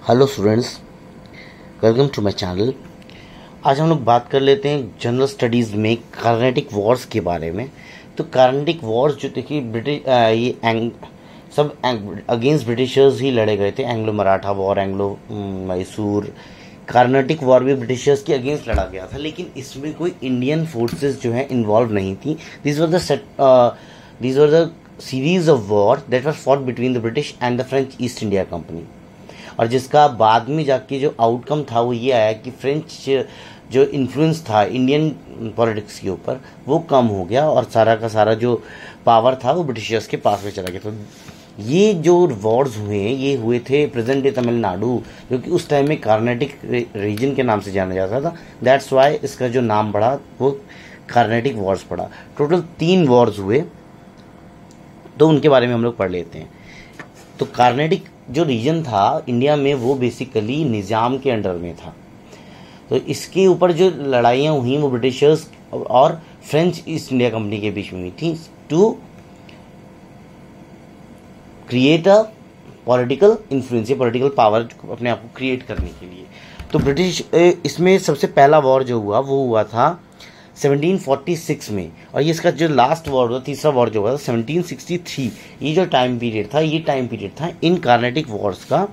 Hello students, welcome to my channel. आज हम लोग बात कर लेते हैं जनरल स्टडीज़ में कार्नेटिक वॉर्स के बारे में। तो कार्नेटिक वॉर्स जो देखिए सब अगेंस्ट ब्रिटिशर्स ही लड़े गए थे। Anglo Maratha war, Anglo Mysore, Carnatic war भी ब्रिटिशर्स के अगेंस्ट लड़ा गया था, लेकिन इसमें कोई इंडियन फोर्सेस जो है इन्वॉल्व नहीं थी। This were the series of war that was fought between the British and the French East India company. और जिसका बाद में जाके जो आउटकम था वो ये आया कि फ्रेंच जो इन्फ्लुएंस था इंडियन पॉलिटिक्स के ऊपर वो कम हो गया और सारा का सारा जो पावर था वो ब्रिटिशर्स के पास में चला गया। तो ये जो वॉर्स हुए ये हुए थे प्रेजेंट डे तमिलनाडु, जो कि उस टाइम में कार्नेटिक रीजन के नाम से जाना जाता था। दैट्स वाई इसका जो नाम बढ़ा वो कार्नेटिक वॉर्स पड़ा। टोटल 3 वॉर्स हुए, तो उनके बारे में हम लोग पढ़ लेते हैं। तो कार्नेटिक जो रीजन था इंडिया में वो बेसिकली निज़ाम के अंडर में था। तो इसके ऊपर जो लड़ाइयाँ हुई वो ब्रिटिशर्स और फ्रेंच ईस्ट इंडिया कंपनी के बीच में हुई थी to create a political influence, political power अपने आप को क्रिएट करने के लिए। तो ब्रिटिश इसमें सबसे पहला वॉर जो हुआ वो हुआ था 1746 में, और ये इसका जो लास्ट वॉर हुआ, तीसरा वॉर जो हुआ था 1763। ये जो टाइम पीरियड था ये टाइम पीरियड था इन कार्नेटिक वॉर्स का।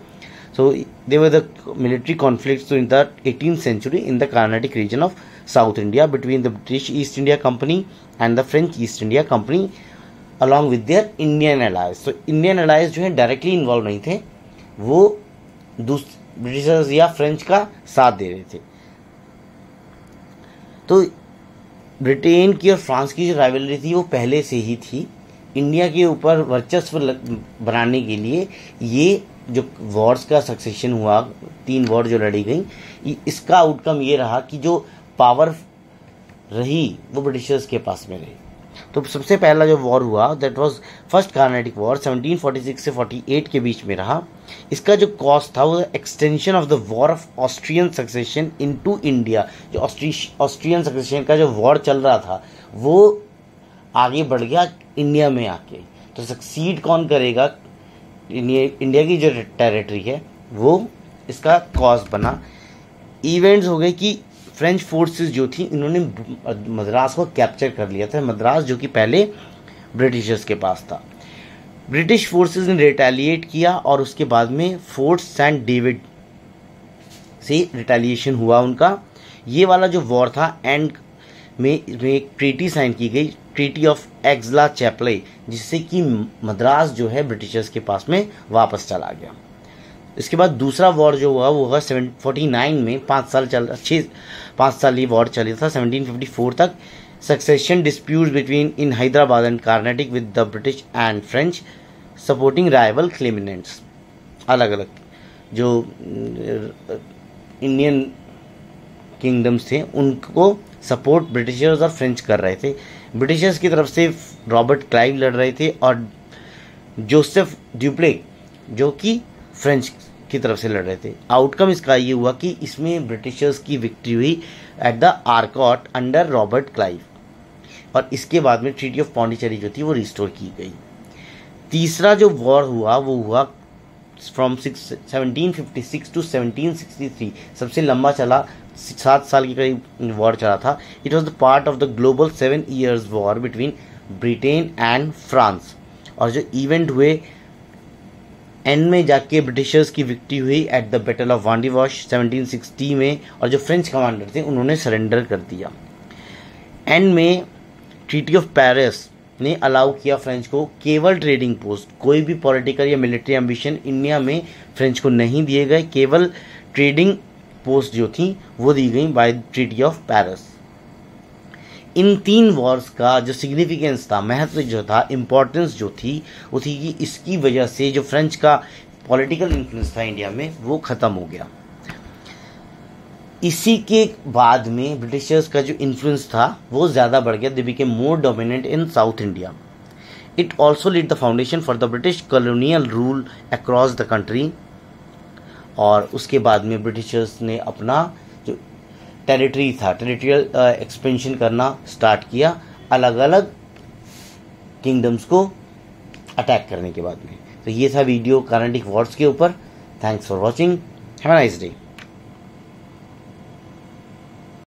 So they were the military conflicts in the 18th century in the Carnatic region of South India between the British East India Company and the French East India Company along with their Indian allies. तो Indian allies जो है directly involve नहीं थे, वो Britishers या French का साथ दे रहे थे। तो ब्रिटेन की और फ्रांस की जो राइवलरी थी वो पहले से ही थी। इंडिया के ऊपर वर्चस्व बनाने के लिए ये जो वॉर्स का सक्सेशन हुआ, 3 वॉर जो लड़ी गई, इसका आउटकम ये रहा कि जो पावर रही वो ब्रिटिशर्स के पास में रही। तो सबसे पहला जो वॉर हुआ that was first Carnatic war 1746 से 48 के बीच में रहा। इसका जो कॉस्ट था वो extension of the war of Austrian succession into India. जो ऑस्ट्रियन सक्सेशन का जो वॉर चल रहा था वो आगे बढ़ गया इंडिया में आके। तो सक्सीड कौन करेगा, इंडिया की जो टेरिटरी है वो इसका कॉज बना। इवेंट्स हो गए कि फ्रेंच फोर्सेस जो थी इन्होंने मद्रास को कैप्चर कर लिया था। मद्रास जो कि पहले ब्रिटिशर्स के पास था। ब्रिटिश फोर्सेस ने रिटेलिएट किया और उसके बाद में फोर्ट सेंट डेविड से रिटेलिएशन हुआ उनका। ये वाला जो वॉर था एंड में एक ट्रीटी साइन की गई, ट्रीटी ऑफ एक्सला चैपले, जिससे कि मद्रास जो है ब्रिटिशर्स के पास में वापस चला गया। इसके बाद दूसरा वॉर जो हुआ वो हुआ 749 में। 5 साल ये वॉर चली था 1754 तक। Succession disputes between in Hyderabad and Carnatic with the British and French supporting rival claimants. अलग अलग जो इंडियन किंगडम्स थे उनको सपोर्ट ब्रिटिशर्स और फ्रेंच कर रहे थे। ब्रिटिशर्स की तरफ से रॉबर्ट क्लाइव लड़ रहे थे और जोसेफ ड्यूप्लेक जो कि फ्रेंच की तरफ से लड़ रहे थे। आउटकम इसका ये हुआ कि इसमें ब्रिटिशर्स की विक्ट्री हुई at the Arcot under Robert Clive, और इसके बाद में ट्रीटी ऑफ पौंडीचेरी जो थी वो रिस्टोर की गई। तीसरा जो वॉर हुआ वो हुआ फ्रॉम 1756 टू 1763। सबसे लंबा चला, 7 साल के करीब वॉर चला था। It was the part of the global 7 years war between Britain and France. और जो इवेंट हुए एंड में जाके ब्रिटिशर्स की विक्ट्री हुई at the battle of Wandiwash 1760 में, और जो फ्रेंच कमांडर थे उन्होंने सरेंडर कर दिया। एंड में ट्रीटी ऑफ पेरिस ने अलाउ किया फ्रेंच को केवल ट्रेडिंग पोस्ट, कोई भी पॉलिटिकल या मिलिट्री एम्बिशन इंडिया में फ्रेंच को नहीं दिए गए। केवल ट्रेडिंग पोस्ट जो थी वो दी गई बाय ट्रीटी ऑफ पेरिस। इन 3 वॉर्स का जो सिग्निफिकेंस था, महत्व जो था, इम्पोर्टेंस जो थी वो थी कि इसकी वजह से जो फ्रेंच का पॉलिटिकल इन्फ्लुएंस था इंडिया में वो ख़त्म हो गया। इसी के बाद में ब्रिटिशर्स का जो इन्फ्लुएंस था वो ज़्यादा बढ़ गया। They became more dominant in south India. It also led the foundation for the British colonial rule across the country. और उसके बाद में ब्रिटिशर्स ने अपना जो टेरिटरी था, टेरिटोरियल एक्सपेंशन करना स्टार्ट किया, अलग अलग किंगडम्स को अटैक करने के बाद में। तो ये था वीडियो कार्नेटिक वॉर्स के ऊपर। Thanks for watching. Have a nice day.